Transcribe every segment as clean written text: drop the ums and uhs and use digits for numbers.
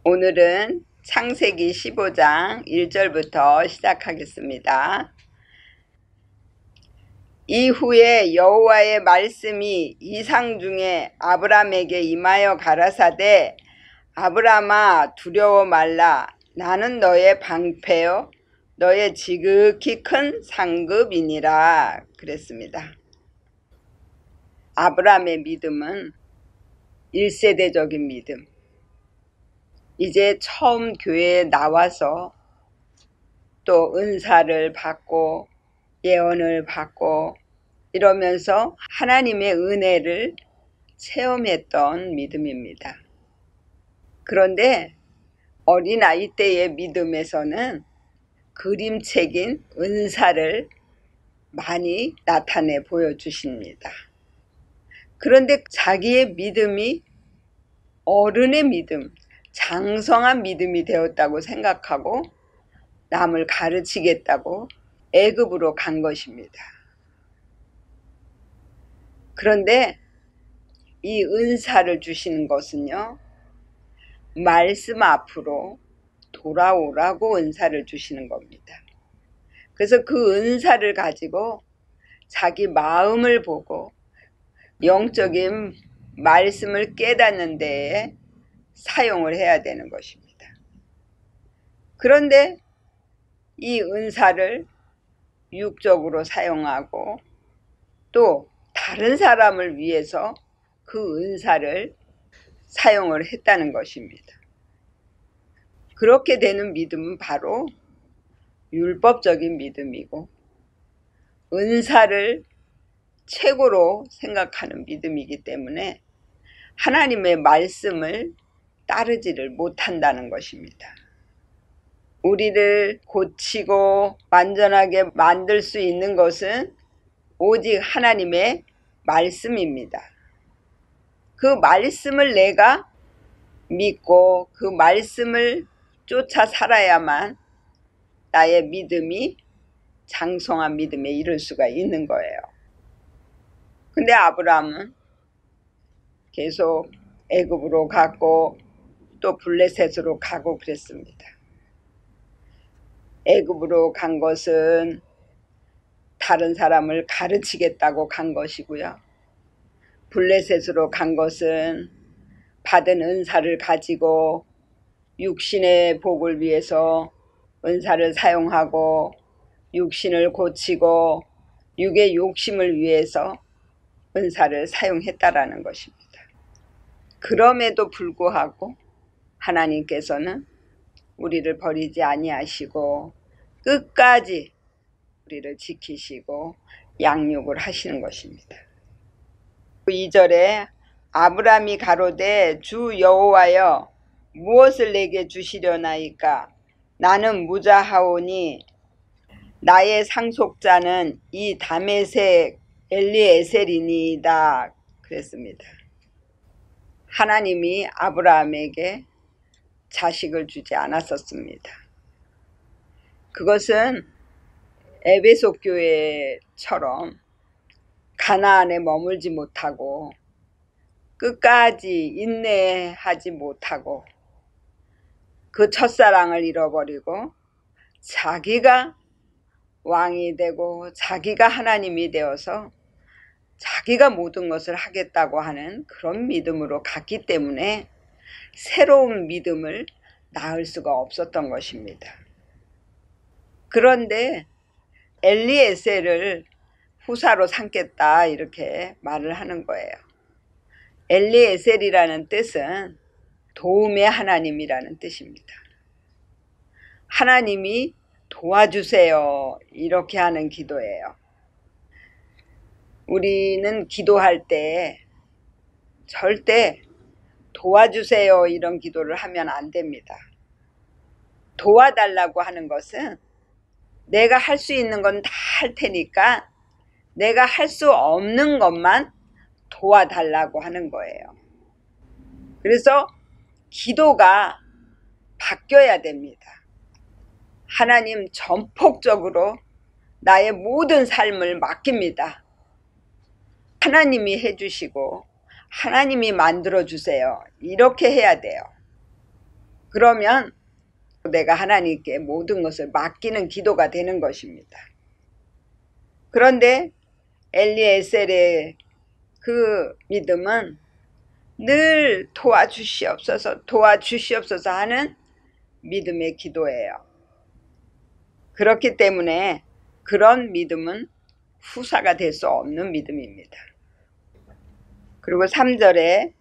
오늘은 창세기 15장 1절부터 시작하겠습니다. 이후에 여호와의 말씀이 이상 중에 아브람에게 임하여 가라사대 아브람아 두려워 말라. 나는 너의 방패요 너의 지극히 큰 상급이니라 그랬습니다. 아브람의 믿음은 1세대적인 믿음. 이제 처음 교회에 나와서 또 은사를 받고 예언을 받고 이러면서 하나님의 은혜를 체험했던 믿음입니다. 그런데 어린아이 때의 믿음에서는 그림책인 은사를 많이 나타내 보여주십니다. 그런데 자기의 믿음이 어른의 믿음, 장성한 믿음이 되었다고 생각하고 남을 가르치겠다고 애굽으로 간 것입니다. 그런데 이 은사를 주시는 것은요, 말씀 앞으로 돌아오라고 은사를 주시는 겁니다. 그래서 그 은사를 가지고 자기 마음을 보고 영적인 말씀을 깨닫는 데에 사용을 해야 되는 것입니다. 그런데 이 은사를 육적으로 사용하고 또 다른 사람을 위해서 그 은사를 사용을 했다는 것입니다. 그렇게 되는 믿음은 바로 율법적인 믿음이고 은사를 최고로 생각하는 믿음이기 때문에 하나님의 말씀을 따르지를 못한다는 것입니다. 우리를 고치고 완전하게 만들 수 있는 것은 오직 하나님의 말씀입니다. 그 말씀을 내가 믿고 그 말씀을 쫓아 살아야만 나의 믿음이 장성한 믿음에 이를 수가 있는 거예요. 근데 아브라함은 계속 애굽으로 갔고 또 블레셋으로 가고 그랬습니다. 애굽으로 간 것은 다른 사람을 가르치겠다고 간 것이고요. 블레셋으로 간 것은 받은 은사를 가지고 육신의 복을 위해서 은사를 사용하고 육신을 고치고 육의 욕심을 위해서 은사를 사용했다라는 것입니다. 그럼에도 불구하고 하나님께서는 우리를 버리지 아니하시고 끝까지 우리를 지키시고 양육을 하시는 것입니다. 2절에 아브람이 가로되 주 여호와여 무엇을 내게 주시려나이까 나는 무자하오니 나의 상속자는 이 다메섹 엘리에셀이니이다 그랬습니다. 하나님이 아브라함에게 자식을 주지 않았었습니다. 그것은 에베소 교회처럼 가나안에 머물지 못하고 끝까지 인내하지 못하고 그 첫사랑을 잃어버리고 자기가 왕이 되고 자기가 하나님이 되어서 자기가 모든 것을 하겠다고 하는 그런 믿음으로 갔기 때문에 새로운 믿음을 낳을 수가 없었던 것입니다. 그런데 엘리에셀을 후사로 삼겠다 이렇게 말을 하는 거예요. 엘리에셀이라는 뜻은 도움의 하나님이라는 뜻입니다. 하나님이 도와주세요 이렇게 하는 기도예요. 우리는 기도할 때 절대 도와주세요 이런 기도를 하면 안 됩니다. 도와달라고 하는 것은 내가 할 수 있는 건 다 할 테니까 내가 할 수 없는 것만 도와달라고 하는 거예요. 그래서 기도가 바뀌어야 됩니다. 하나님 전폭적으로 나의 모든 삶을 맡깁니다. 하나님이 해주시고 하나님이 만들어주세요. 이렇게 해야 돼요. 그러면 내가 하나님께 모든 것을 맡기는 기도가 되는 것입니다. 그런데 엘리에셀의 그 믿음은 늘 도와주시옵소서 도와주시옵소서 하는 믿음의 기도예요. 그렇기 때문에 그런 믿음은 후사가 될 수 없는 믿음입니다. 그리고 3절에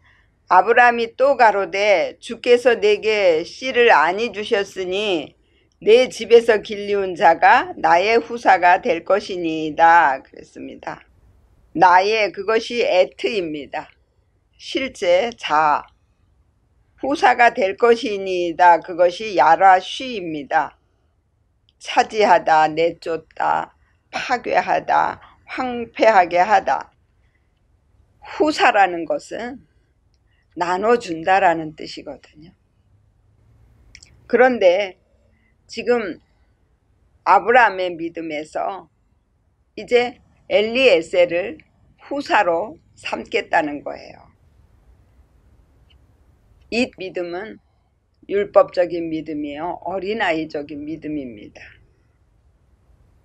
아브라함이 또 가로되 주께서 내게 씨를 아니 주셨으니 내 집에서 길리운 자가 나의 후사가 될 것이니이다 그랬습니다. 나의 그것이 에트입니다. 실제 자 후사가 될 것이니이다 그것이 야라쉬입니다. 차지하다, 내쫓다, 파괴하다, 황폐하게 하다. 후사라는 것은 나눠준다라는 뜻이거든요. 그런데 지금 아브라함의 믿음에서 이제 엘리에셀을 후사로 삼겠다는 거예요. 이 믿음은 율법적인 믿음이에요. 어린아이적인 믿음입니다.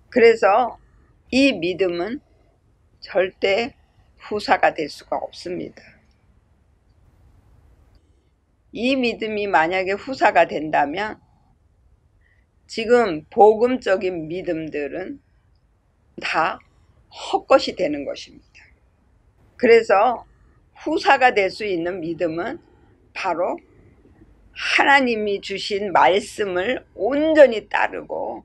그래서 이 믿음은 절대 후사가 될 수가 없습니다. 이 믿음이 만약에 후사가 된다면 지금 복음적인 믿음들은 다 헛것이 되는 것입니다. 그래서 후사가 될 수 있는 믿음은 바로 하나님이 주신 말씀을 온전히 따르고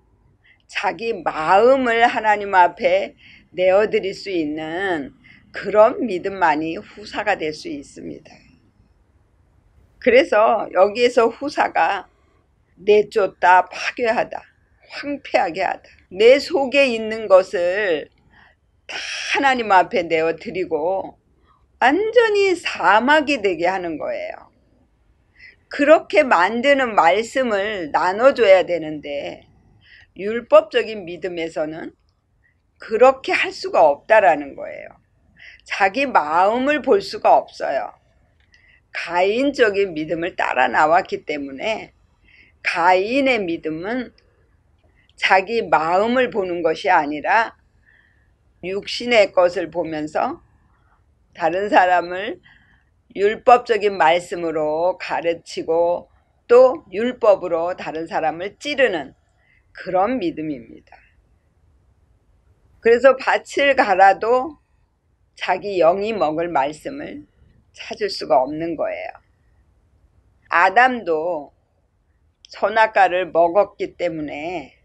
자기 마음을 하나님 앞에 내어드릴 수 있는 그런 믿음만이 후사가 될 수 있습니다. 그래서 여기에서 후사가 내쫓다, 파괴하다, 황폐하게 하다. 내 속에 있는 것을 다 하나님 앞에 내어드리고 완전히 사막이 되게 하는 거예요. 그렇게 만드는 말씀을 나눠줘야 되는데 율법적인 믿음에서는 그렇게 할 수가 없다라는 거예요. 자기 마음을 볼 수가 없어요. 가인적인 믿음을 따라 나왔기 때문에 가인의 믿음은 자기 마음을 보는 것이 아니라 육신의 것을 보면서 다른 사람을 율법적인 말씀으로 가르치고 또 율법으로 다른 사람을 찌르는 그런 믿음입니다. 그래서 밭을 갈아도 자기 영이 먹을 말씀을 찾을 수가 없는 거예요. 아담도 선악과를 먹었기 때문에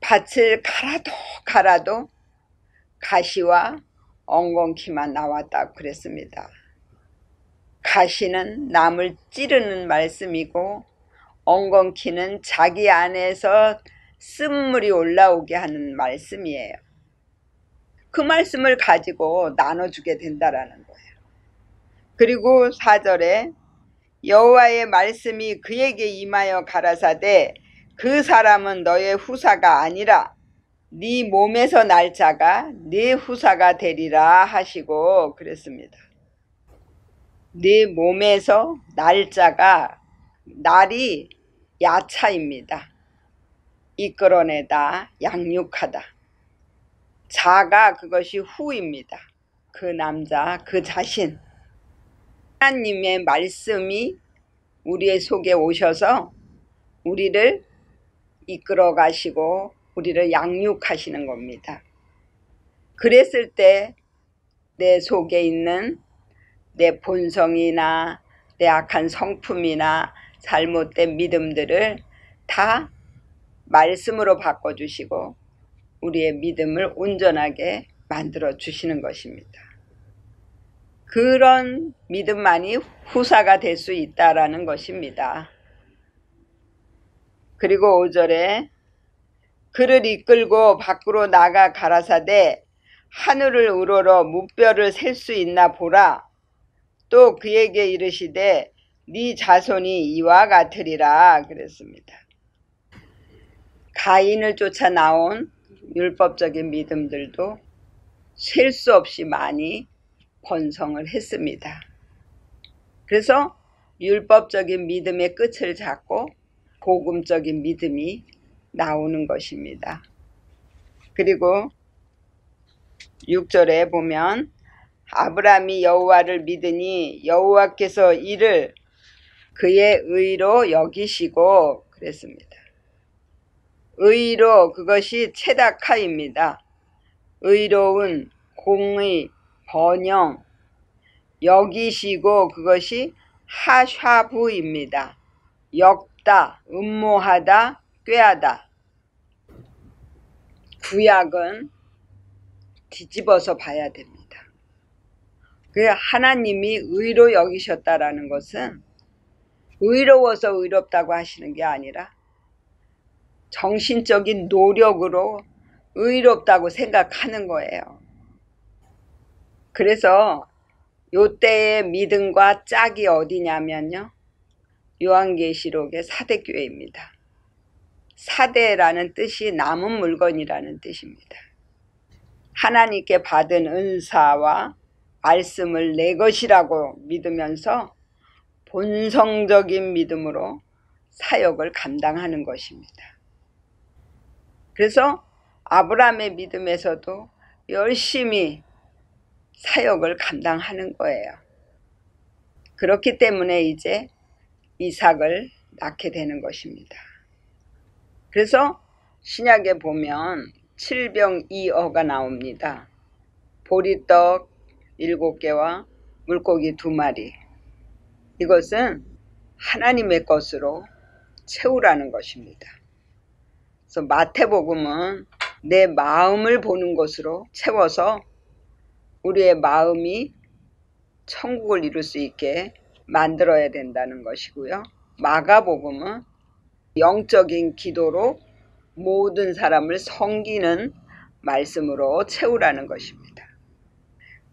밭을 갈아도 가시와 엉겅퀴만 나왔다고 그랬습니다. 가시는 남을 찌르는 말씀이고 엉겅퀴는 자기 안에서 쓴물이 올라오게 하는 말씀이에요. 그 말씀을 가지고 나눠주게 된다라는 거예요. 그리고 4절에 여호와의 말씀이 그에게 임하여 가라사대 그 사람은 너의 후사가 아니라 네 몸에서 날 자가 네 후사가 되리라 하시고 그랬습니다. 네 몸에서 날 자가 날이 야차입니다. 이끌어내다, 양육하다. 자가 그것이 후입니다. 그 남자, 그 자신. 하나님의 말씀이 우리의 속에 오셔서 우리를 이끌어 가시고 우리를 양육하시는 겁니다. 그랬을 때 내 속에 있는 내 본성이나 내 악한 성품이나 잘못된 믿음들을 다 말씀으로 바꿔주시고 우리의 믿음을 온전하게 만들어 주시는 것입니다. 그런 믿음만이 후사가 될 수 있다라는 것입니다. 그리고 5절에 그를 이끌고 밖으로 나가 가라사대 하늘을 우러러 무뼈를 셀 수 있나 보라. 또 그에게 이르시되 네 자손이 이와 같으리라 그랬습니다. 가인을 쫓아 나온 율법적인 믿음들도 셀 수 없이 많이 번성을 했습니다. 그래서 율법적인 믿음의 끝을 잡고 복음적인 믿음이 나오는 것입니다. 그리고 6절에 보면 아브라함이 여호와를 믿으니 여호와께서 이를 그의 의로 여기시고 그랬습니다. 의로, 그것이 체다카입니다. 의로운, 공의, 번영, 여기시고, 그것이 하샤부입니다. 엮다, 음모하다, 꾀하다. 구약은 뒤집어서 봐야 됩니다. 그 하나님이 의로 여기셨다라는 것은 의로워서 의롭다고 하시는 게 아니라 정신적인 노력으로 의롭다고 생각하는 거예요. 그래서 요때의 믿음과 짝이 어디냐면요, 요한계시록의 사대교회입니다. 사대라는 뜻이 남은 물건이라는 뜻입니다. 하나님께 받은 은사와 말씀을 내 것이라고 믿으면서 본성적인 믿음으로 사역을 감당하는 것입니다. 그래서 아브라함의 믿음에서도 열심히 사역을 감당하는 거예요. 그렇기 때문에 이제 이삭을 낳게 되는 것입니다. 그래서 신약에 보면 7병2어가 나옵니다. 보리떡 7개와 물고기 2마리. 이것은 하나님의 것으로 채우라는 것입니다. 그래서 마태복음은 내 마음을 보는 것으로 채워서 우리의 마음이 천국을 이룰 수 있게 만들어야 된다는 것이고요. 마가복음은 영적인 기도로 모든 사람을 섬기는 말씀으로 채우라는 것입니다.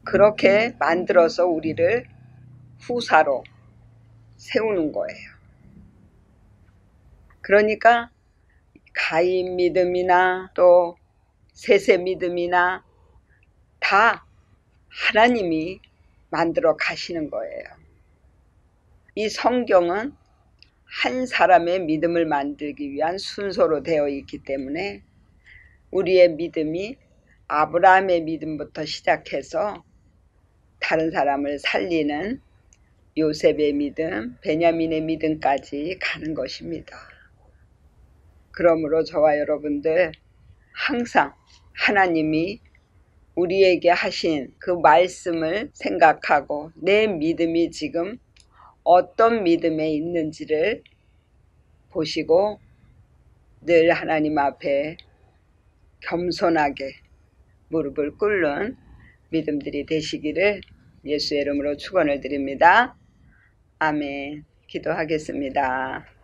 그렇게 만들어서 우리를 후사로 세우는 거예요. 그러니까 가인 믿음이나 또 셋의 믿음이나 다 하나님이 만들어 가시는 거예요. 이 성경은 한 사람의 믿음을 만들기 위한 순서로 되어 있기 때문에 우리의 믿음이 아브라함의 믿음부터 시작해서 다른 사람을 살리는 요셉의 믿음, 베냐민의 믿음까지 가는 것입니다. 그러므로 저와 여러분들 항상 하나님이 우리에게 하신 그 말씀을 생각하고 내 믿음이 지금 어떤 믿음에 있는지를 보시고 늘 하나님 앞에 겸손하게 무릎을 꿇는 믿음들이 되시기를 예수의 이름으로 축원을 드립니다. 아멘. 기도하겠습니다.